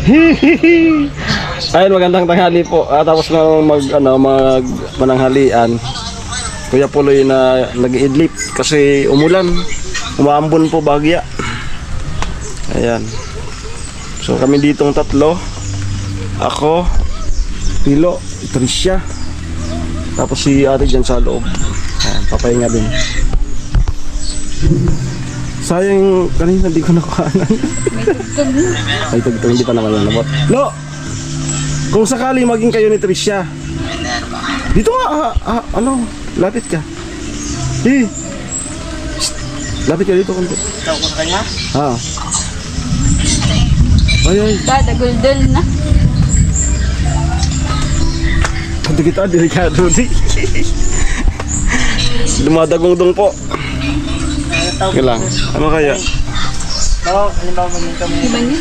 Ayun, magandang tanghali po. Tapos na mananghalian. Kuya Puloy na nag-idlip kasi umulan. Umaambon po bagya. Ayan. So kami ditong tatlo. Ako, Pilo, Tricia. Tapos si ate dyan sa loob. Ayan, papahinga din. Sayang kanina di ko nakuhanan. May tugtog, hindi pa naman yan nabot. Lo! Kung sakali maging kayo ni Tricia, dito nga, lapit ka. Lapit ka dito konti. Ikaw ko kanya? Ay. Dada, golden na. Kunti kita, delikado di. Dumadagong-dong po. Okay lang. Ano kaya? Oo, halimbawa maging kami. Iba niya?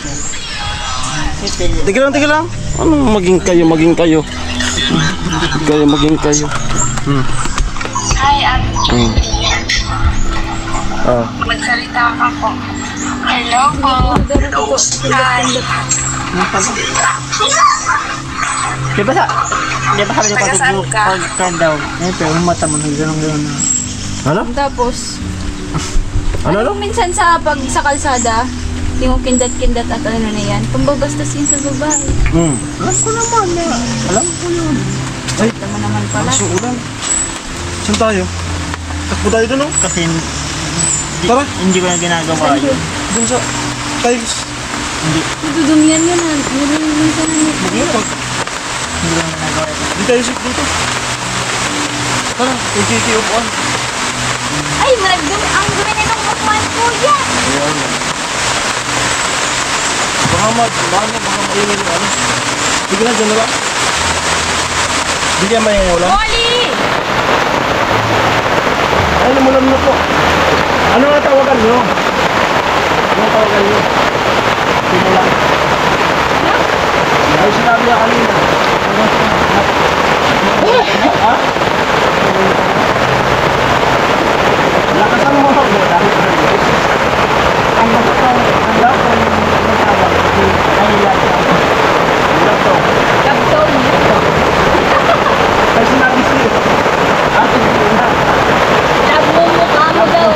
Tika lang. Ano maging kayo? Maging kayo. Hi, Ate. Ah. Magsalita ka po. Hello po. Hi. Di ba sabi niyo Taga saan ka? pag daw? Eh, pero yung mata mo, gano'n. Ano? Tapos, Ano? minsan sa kalsada, yung kindat-kindat at ano na yan, pambabastos yun sa babae. Alam ko naman alam ko yun. Ay, Tama naman pala. so ulan. Saan tayo? Takbo tayo dun, oh. Kasi Tara. hindi ko na ginagawa Saan yun. yun? Dun sa tiles. Hindi, Nadudumihan yun ah. Nililisan na yun. hindi ko na ginagawa yun. Di tayo sit dito. Tara, kiki upuan. Ay, maragdumi. Ang dumi na ng mukhaan ko yan. Ayan. Baka maingay yung ano. Sige na, dyan na lang. Di kaya maingay ulan? Oli! Ay, namulan mo po. Ano nga tawagan nyo? Ano nga tawagan nyo? Simula. Ay, sinabi niya kanina. Ha? Lakasan mo ako. Ang gusto ko, Kapton. Ay, sinabi siya. Ate, hindi na. Nagmumukha mo daw.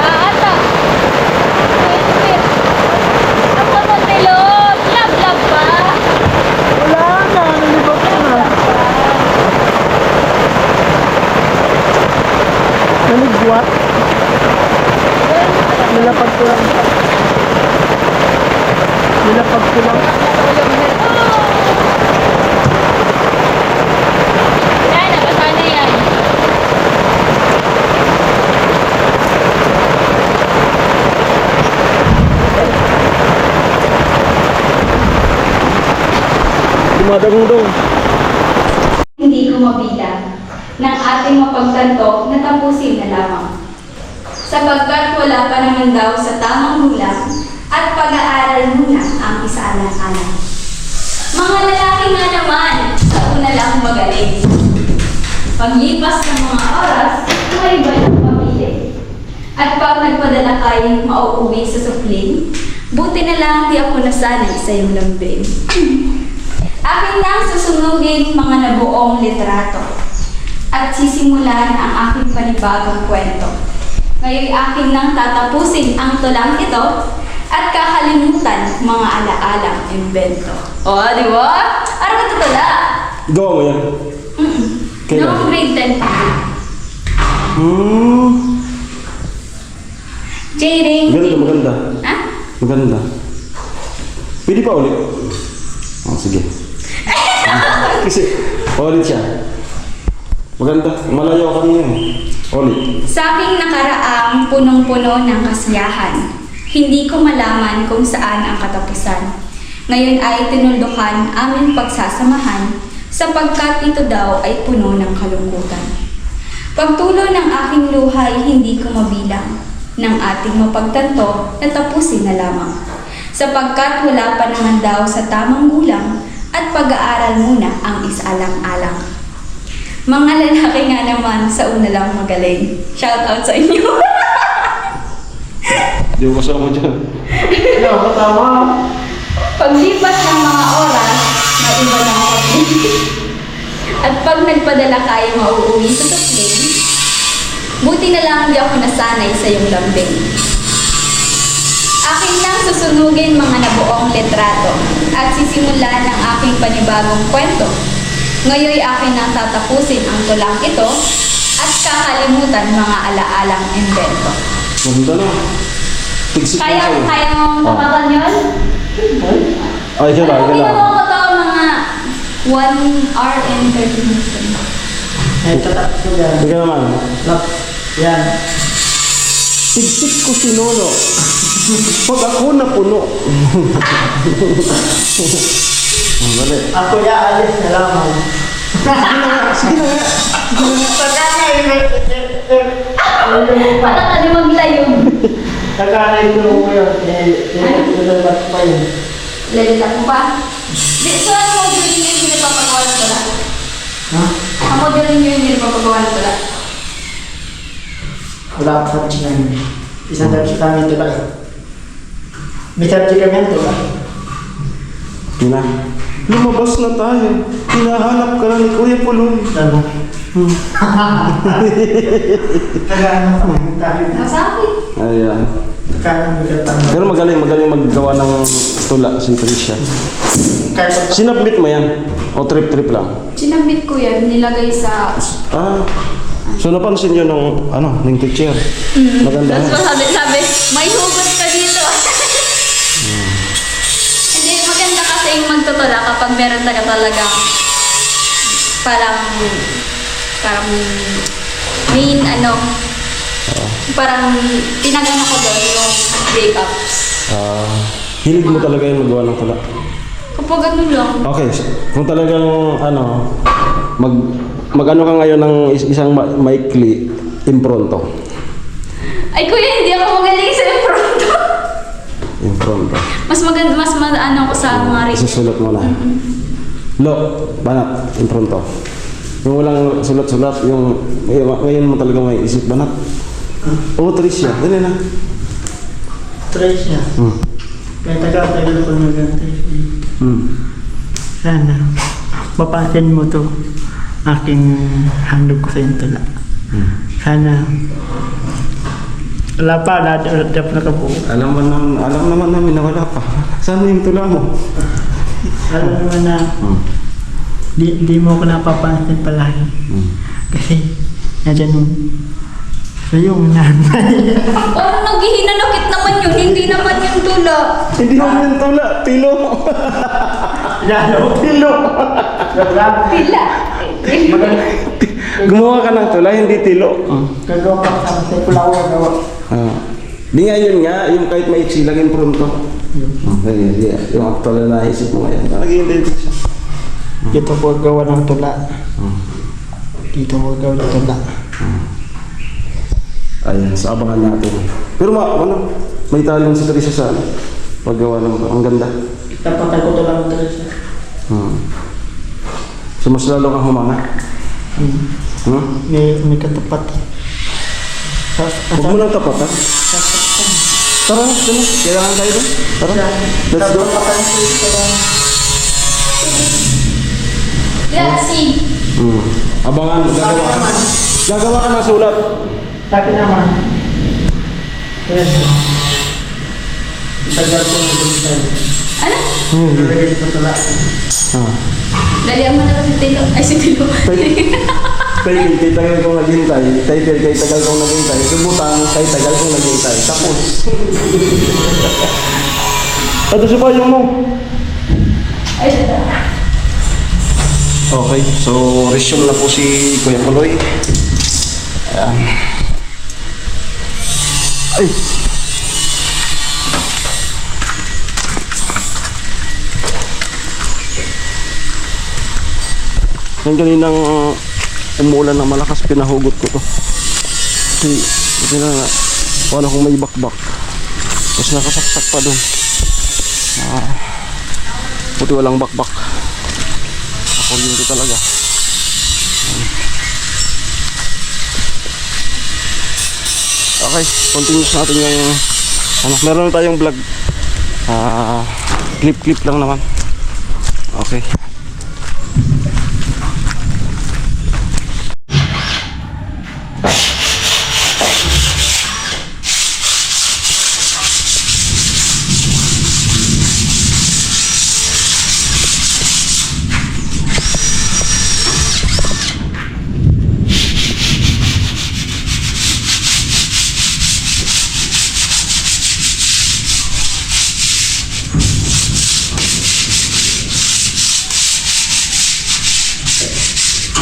Ata. Wait. Ako mo tilog. Lab pa. wala na, nalibot ko na. Naligwat. Nilapag ko lang. Yan, nakasana yan. Dumadagong daw. Hindi ko mabilang ng ating mapagtanto na tapusin na lamang. Sapagkat wala pa naman daw sa tamang hulang at pag-aaral muna ang isaalang-alang. Mga lalaki nga naman, sa una lang magaling. Paglipas ng mga oras, may iba ng pamilya. At pag nagpadala kayo mauuwi sa supling, buti na lang di ako nasanay sa iyong lambing. Akin nang susunugin mga nabuong litrato at sisimulan ang aking panibagong kwento. Ngayon akin nang tatapusin ang tulang ito at kakalimutan mga alaalang imbento. O, di ba? Ano ito tula? Gawa mo yan. Kailan? Noong grade 10 pa. J-Ring. Maganda. Ha? Maganda. Pwede pa ulit. Sige. Kasi, ulit siya. Maganda. Malayo kami yun. Ulit. Sa aking nakaraang punong-puno ng kasiyahan, hindi ko malaman kung saan ang katapusan. Ngayon ay tinuldukan aming pagsasamahan, sapagkat ito daw ay puno ng kalungkutan. Pagtulo ng aking luha ay hindi ko mabilang, ng ating mapagtanto na tapusin na lamang, sapagkat wala pa naman daw sa tamang gulang at pag-aaral muna ang isalang-alang. Mga lalaki nga naman sa una lang magaling. Shout out sa inyo. Di ko kasama dyan. Ano, katawa. Paglipas ng mga oras, maiba na ako. At pag nagpadala kayo mauuwi sa tukling, buti na lang hindi ako nasanay sa iyong lambing. Akin lang susunugin mga nabuong letrato at sisimulan ang aking panibagong kwento. Ngayoy akin nang tatapusin ang tulang ito at kakalimutan mga alaalang invento. Maganda na. Tigsip na sa'yo. Kaya mong tapakan yun? Ay, siya lang, Hindi siya lang. mo ako to mga 1 hour and 30 minutes. Ay, tatak ko dyan. Hindi ka naman. Lap. Yan. Tigsip ko si Lolo. Pag ako napuno. Ang dali. Ako alis na lamang. Parang ano maglayog. Kaganay ko mo yun. Nilalabat pa yun. Lalala mo pa. Di, so ano mo din yung hindi napapagawa ng tula? Ha? Ang model ninyo yung hindi napapagawa ng tula? Wala akong touch ngayon. Isang touch kami ito lang. May touch kami ito lang. Tina, lumabas na tayo. Hinahanap ka na ni Kuya Pulong. Ano? Kagano pa tayo. Masabi. Ayan. Kaya magkatang. Pero magaling maggawa ng tula si Tricia. Kaya Sinabit mo yan? O trip-trip lang? Sinabit ko yan, nilagay sa... Ah. So napansin nyo ng teacher. Maganda. Tapos sabi, may hugot ka dito. Hindi, maganda kasi yung magtutula kapag meron ka talagang parang main parang tinagano ko doon yung breakups. Hilig mo talaga yung magawa ng tula. Kapag ano lang, Okay, kung talagang mag-ano ka ngayon ng isang maikli, impronto. ay kuya, hindi ako magaling sa impronto. Impronto. Mas maganda, ano ko sa mga written. Isusulat mo na. Lo, banat, impronto. Yung walang sulat-sulat, yung ngayon mo talaga may isip banat. Oo, Tricia, dali na. trace niya. Kaya tagal-tagal ko nag-trace niya. Sana, mapasin mo to aking handog ko sa yung tula. Sana, wala pa, dapat nakabuo. Alam naman namin na wala pa. Saan yung tula mo? Alam naman na, di mo ko napapansin palagi. Kasi, nandiyan yung nanay. Parang naghihinanakit naman yun, hindi naman yung tula. Hindi mo yung tula, tilo. Lalo. Tilo. Tila. Gumawa ka ng tula, hindi tilo. Gagawa pa sa kasi pulaw gawa. Di nga yun nga, yung kahit maiksi lang yung pronto. Okay, yung actual na naisip mo ngayon. Naghihintay siya. Dito ko gawa ng tula. Dito ko gawa ng tula. Ayan, so abangan natin. Pero may talent si Teresa sa paggawa ng ang ganda. Tapatan ko to lang ng Teresa. So mas lalo kang humanga. May katapat. Huwag mo lang tapatan. Tara, dito. Kailangan tayo doon. Tara, let's go. Let's see. Abangan, gagawa ka. Gagawa ka ng sulat. Sa akin naman. Teresa. Itagal ko ng tula. Ano? Nalagay ko tula. Dalihan mo na kasi tilo. Ay, si tilo. Kay tagal kong naghintay. Kay tagal kong naghintay. Subutan, kay tagal kong naghintay. Tapos. Ito si Payong mo. Ay, siya. Okay, so resume na po si Kuya Puloy. Ayan. Ay! Yung kaninang umulan ng malakas, pinahugot ko to. Kasi, ito na nga, paano kung may bakbak. Tapos nakasaksak pa dun. Buti walang bakbak. Kuryente talaga. Okay, continuous natin yung meron na tayong vlog. Clip lang naman. Okay.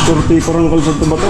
Turti ko rin kalsad ito ba ito